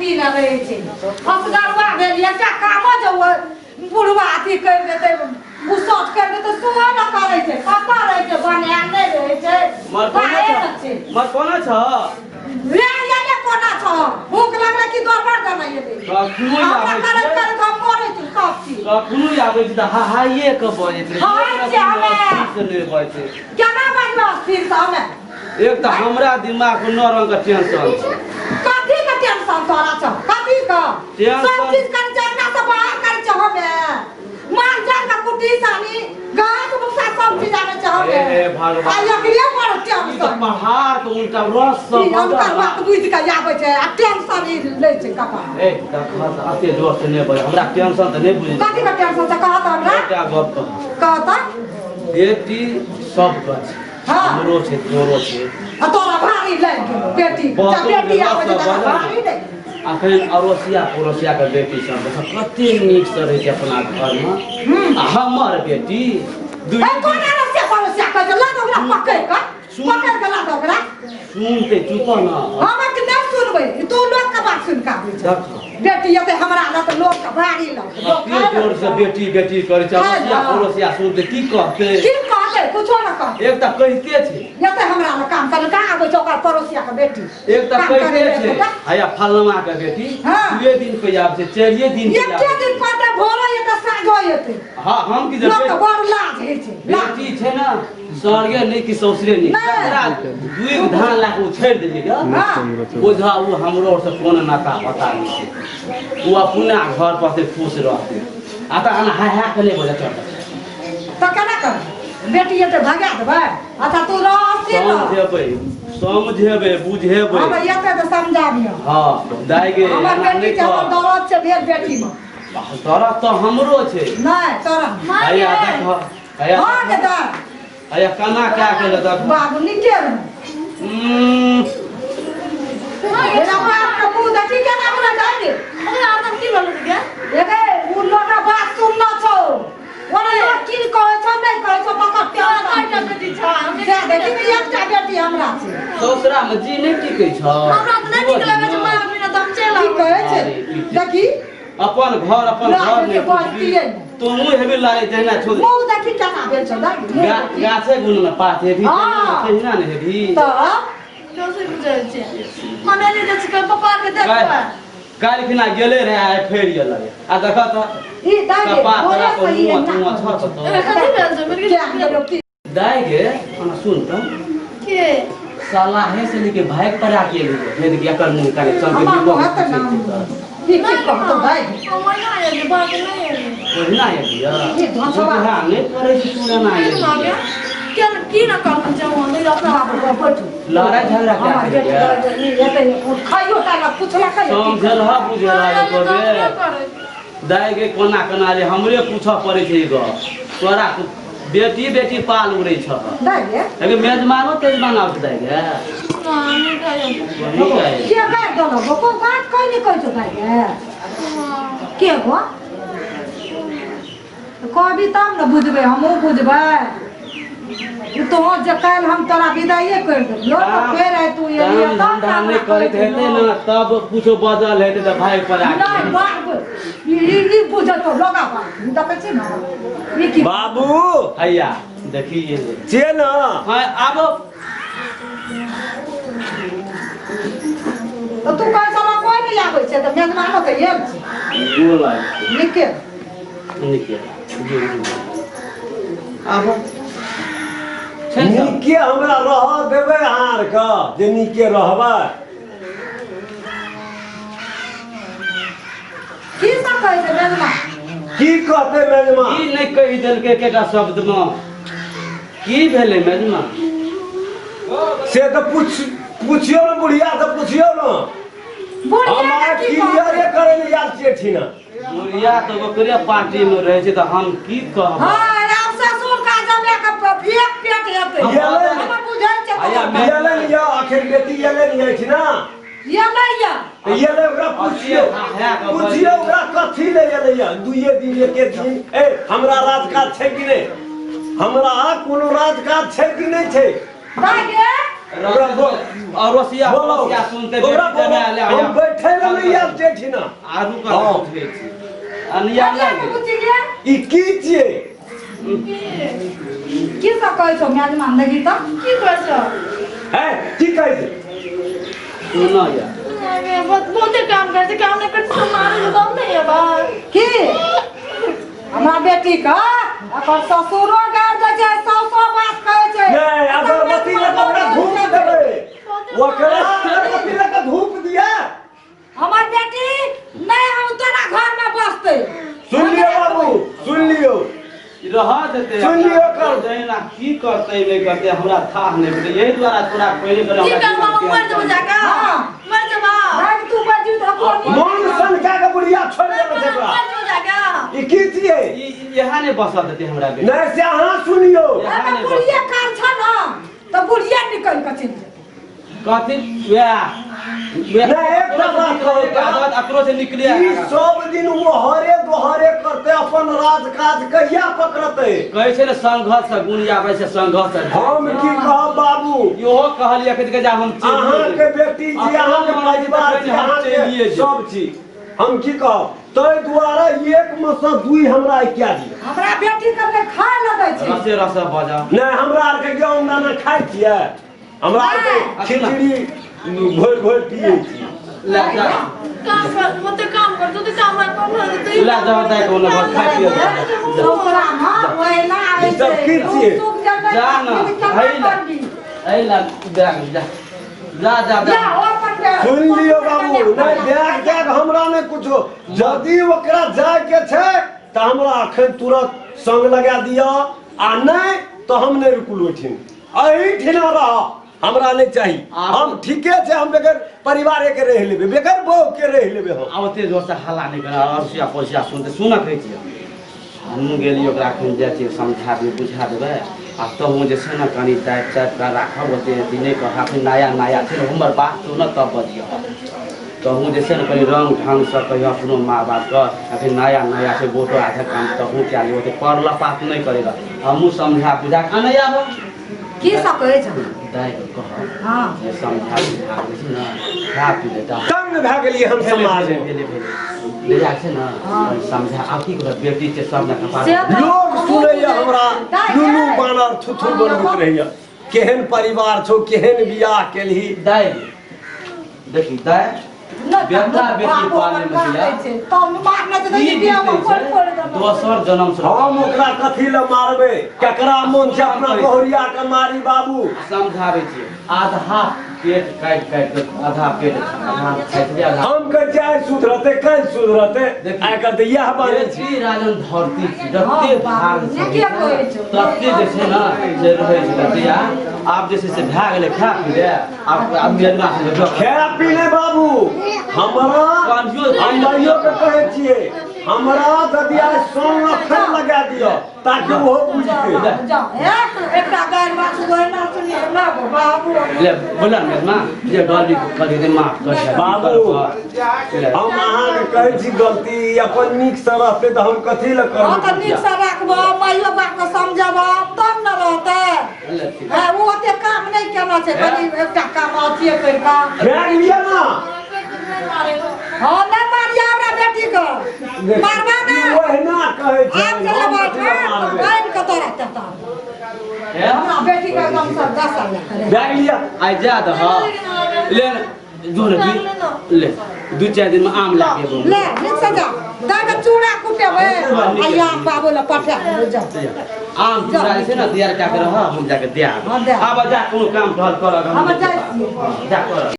की न रहे छे असगरवा भेलिए का काम जो बुढ़वा अथी कर देते उसोच कर देते सुहा न करे छे पता रहे छे बने नहीं रहे छे मर कोना छ रे ये कोना छ भूख लगला की दोपहर देना ये दे कखनो आबै छै कर हम मरे छी काफी कखनो आबै छी त हाइए क बजे छै ने बजे केना बनबा फिर त हमें एक त हमरा दिमाग में नौ रंग का टेंशन छै कथी का टेंशन तोरा छ कथी का सब चीज कर जाना से बाहर कर छ हमें मान जान का कुटी सानी गाय को मुसा सब चीज आवे छ हमें ए भगवान आ एकरिया पर टेंशन पहाड़ तो उनका रस सब उनका बात बुझ के आवे छै आ टेंशन ही ले छै कपा ए देखत आते जोर से ने बजे हमरा टेंशन त नहीं बुझी कथी का टेंशन छ कहत हमरा क्या गप कहत बेटी सब कछ हां हमरो छै तोरो छै आ तोरा भारी लाग गेलो बेटी बेटी आवे छै भारी नहीं अखन अरोसिया पड़ोसिया के बेटी सब कते नीक से रहे छै अपना घर में हमर बेटी ए कोन अरोसिया पड़ोसिया के ला ओकरा पकड़ के ला ओकरा सुनते चुप ना हम के नहीं सुनबै तू लोग के बात सुन का बेटी ये हमरा ना तो लोग के भारी लग लोग जोर से बेटी बेटी करे छै अरोसिया पड़ोसिया सुनते की कहते कुछो ना कह एक त कहते छै ये हमरा ना काम कर का आबै छै ओकर पड़ोसिया के बेटी एक त कहते छै हैया फलनमा के बेटी 2 दिन पे आब छै 4 दिन पे एक दिन पाटे भोरे एक साँझो एते हां हम की जब लोग बड़ लाज हे छै बेटी छै ना सरगे नहीं कि ससुरे नहीं ककरा दुई धान ला के छेड़ देली ग बुझा वो हमरो से कोन नाता पता नहीं छै वो अपना घर पर से खुश रहते आता हाय हाय के नहीं बोले तो केना कर बेटी ये तो भगा देबै अच्छा तू रहसी न समझेबे बुझेबे हम एते तो समझाबियो हां दाई गे हमर बेटी के हमर दरद छै भेल बेटी में दरद तो हमरो छै नहीं तोरा हैया देख हैया हां के दा हैया कना क्या के लगा बाबू नीचे मेरा बाप का मुंह देखी केना बोला जाए अरे आदम की बोल गे एगे उ लोटा बात सुन न छौ ओने लोग की कहै छ नहीं कहै छ पकड़ के काटा बेटी छ हमरा देखी कि एकटा बेटी हमरा छै ससुरा में जी नहीं टिकै छ हमरा त नहीं टिक लागे छै मार बिना दम चला कहै छै देखी अपन घर में बोलतिए तो मुंह हेबे लागे जहना छोड़ मुंह देखी केना भेल छ दाई गाछे गुन में पात हेबी कहिना ने हेबी त कैसे बुझै छै मने ने देख के पापा के देखबा काल खिना गेले रहे आइ फेर गेल आ देख त ई दाई बोले सही है तुम छ त कथि भेल छै मेरे दाई गे ana सुन त के साला है से लेके भाग पर आके ले के एकर मुंह काले चल के हम हाथ ना ठीक कहतो भाई हम ना ये बात नहीं है ना ये दिया ये धसवा हां नहीं करे छी तू ना ये क्या की ना कर जाऊं नहीं अपना बाप को पटू लड़ाई झगड़ा क्या ये तो खाइयो टाला पूछला का समझल हा बुझला करे दाई के कोना कोना ले हमरे पूछ पड़े छै ग तोरा बेटी बेटी पाल उड़ै छ दाई गे अगे मेजमानो तेजमान आउत दाई गे नहीं गए के कर दलो को बात कोई नहीं कहै छ दाई गे के गो कहबी तब न बुझबै हमहु बुझबै तो जे काल हम तोरा विदाई कर दे लो तो फेर है तू ये तब नहीं करत हेते ना तब कुछ बदल हेते त भाई पर आ नहीं बाप ई बुझ तो लगा बा देखे छी ना ये की बाबू हैया देखिए जे ना हां आब तो तू कह sama कोई नहीं आबै छै त मेहमानो के येल छी बोला निके आब नीके हमरा रह देबै हार का जे नीके रहबै की सब कहै छै मेजमा की कहते मेजमा ई नहीं कहि देल के केटा शब्द में की भेले मेजमा से तो पूछियो न बुढ़िया से पूछियो न हमारे क्लियर करे ले यार छिए ना बुढ़िया तो ओकरे पार्टी में रहे छै त हम की कहब हां राम ससुर का जमे के एक पेट हेतै हम बुझै छै आया मेले लिया आखिर बेटी येले नहीं छै ना ये नहीं या येले ओकरा पूछियो ओकरा कथि ले येले या दुइये दिन एके दिन ए हमरा राजकाज छै कि नहीं हमरा कोनो राजकाज छै कि नहीं छै दागे और रसिया रसिया सुनते हम बैठे नहीं आब जेठी ना आरू का उठे छी अनिया लागे ई की छिए की सब कहै छौ म्याज मान लगी त की कहै छौ है की कहै छै सुनो या अरे बहुते काम करते काम नहीं करते हमारे काम नहीं है बा की हमरा बेटी का अपन ससुरो गार दे छै सौसो बात कहै छै नहीं अगरबत्ती लगा ओकरा धूप देबै ओकरा अगरबत्ती लगा धूप दिया हमर बेटी नहीं हम तोरा घर में बसते सुन लियो बाबू सुन लियो रह देते सुन लियो कर जैना की करते नहीं करते हमरा था नहीं पड़े यही द्वारा तोरा पहले कर की कर बाबू मर जाओ जाका मर जा बा भाग तू बजी तो कोनी मन संख्या के बुढ़िया छोड़ देबै छकरा मर जाओ जाका ई की छिए यहाँ ने बसा देते हमरा बेटी नहीं से अहाँ सुनियो अरे बुढ़िया कार छ न तो बुढ़िया निकल के चल कथि वे नहीं एक बात कहो अकरो से निकले ई सब दिन वो हरे दोहरे करते अपन राज काज कहिया पकड़ते कहै छै ने संघर्ष से गुण आबै छै संघर्ष से हम की कहब बाबू इहो कहलिए कि जा हम अहाँ के बेटी जी अहाँ के परिवार जी अहाँ के सब चीज हम की कहब तै द्वारा एक मसा दुई हमरा क्या दी हमरा बेटी के ले खाए लगै छै रसे रसे बजा नहीं हमरा आर के गेहूं दाना खाइ छियै हमरा आर के खिचड़ी घोर घोर पियै छी ले जा काम कर बहुते काम कर तू तो काम है कौन है तो ले जा बताय को न बस खा पिए ससुरा ना ओए ना आबै ई सब की छियै? जा ना ऐ ला बैग जा जा जा जा अपन के सुन लियो बाबू नहीं बैग बैग हमरा नहीं कुछो यदि ओकरा जाय के छै त हमरा अखन तुरंत संग लगा दिया आ नहीं तो हम नहीं रुकल ओठिन एही ठिना रह हमरा नहीं चाहिए हम ठीके छै हम बेगर परिवार के रह लेबे बेगर बहू के रह लेबे हम आवते जोर से हल्ला नहीं करा और सिया पैसा सुनते सुना कहै छी हम गेली ओकरा खन जाइ छी समझा दे बुझा देबै आ तो हूँ जे छै ने कनी टाइट टाइट का राखब ओते दिने कहा फिर नया नया छै हमर बात सुन तब बजियो तो हूँ जे छै ने कनी रंग ढंग से कहियो अपनो माँ बाप का फिर नया नया छै बोटो आधा काम तो हूँ क्या लियो परला बात नहीं करेगा हमहू समझा बुझा के नहीं आबो की सब कहै छ दाई कह हां ये समझा बुझा के छै ना खा पी लेता तंग भए गेलियै हम समाज में ले जा छै ना समझा आ की कर बेटी के सब ना कपाल लोग सुनैया हमरा लुलू बानर थुथुर बनबैत रहैया केहन परिवार छौ केहन बियाह केलही दाई देखी दाई बेटा बेटी पाले में दिया तब मारना त देखि बियाह में फोड़ फोड़ दे दोसर जन्म से हम ओकरा कथी ले मारबै केकरा मन छै अपना बहुरिया के मारी बाबू समझाबै छी आधा पेट काट काट के आधा पेट आधा खाइते आधा हम के जाय सुधरते कल सुधरते आइ काल्हि तऽ इएह बात छै बेटी राजन धरती छी जते भाग ने के कहै छ तते जे छै ना जे रहै छै बतिया आब जे छै से भए गेलै खा पी ले आब मेदना से खाय पी ले बाबू हमरा अंदरियो के कहै छियै हमरा ददिया सोन अखन लगा दियो ताकि वो बुझते जा एकटा गाय माछ गोइना सुनि ना बाबू ले बोला मेदना जे डॉली को कर दे माफ कर दे बाबू हम अहाँ के कहै छी गलती अपन नीक से रहते तऽ हम कथी ले हां करब त नीक से राखबो माइयो बाप के समझब तब न रहते हां वो ओते काम नहीं केना छै कनी एकटा काम अथिए कर का बैग लिया ना हां न मारिया हमरा बेटी के मारबा ना ओहिना कहै छै आज चला बात है गाइन के तोरा तता हमरा बेटी के एकदम सब 10 साल करे बैग लिया आई जा द ले जोर दी ले 2-4 दिन में आम लाके दो ले नीक से जा दागा चूड़ा कुटेबे आया बाबू ला पठा जा आम चूड़ा छै ना तैयार क्या कर हम जाके दे हाँ, दे। आब जा कोनो काम ढल कर हम जाई जा कर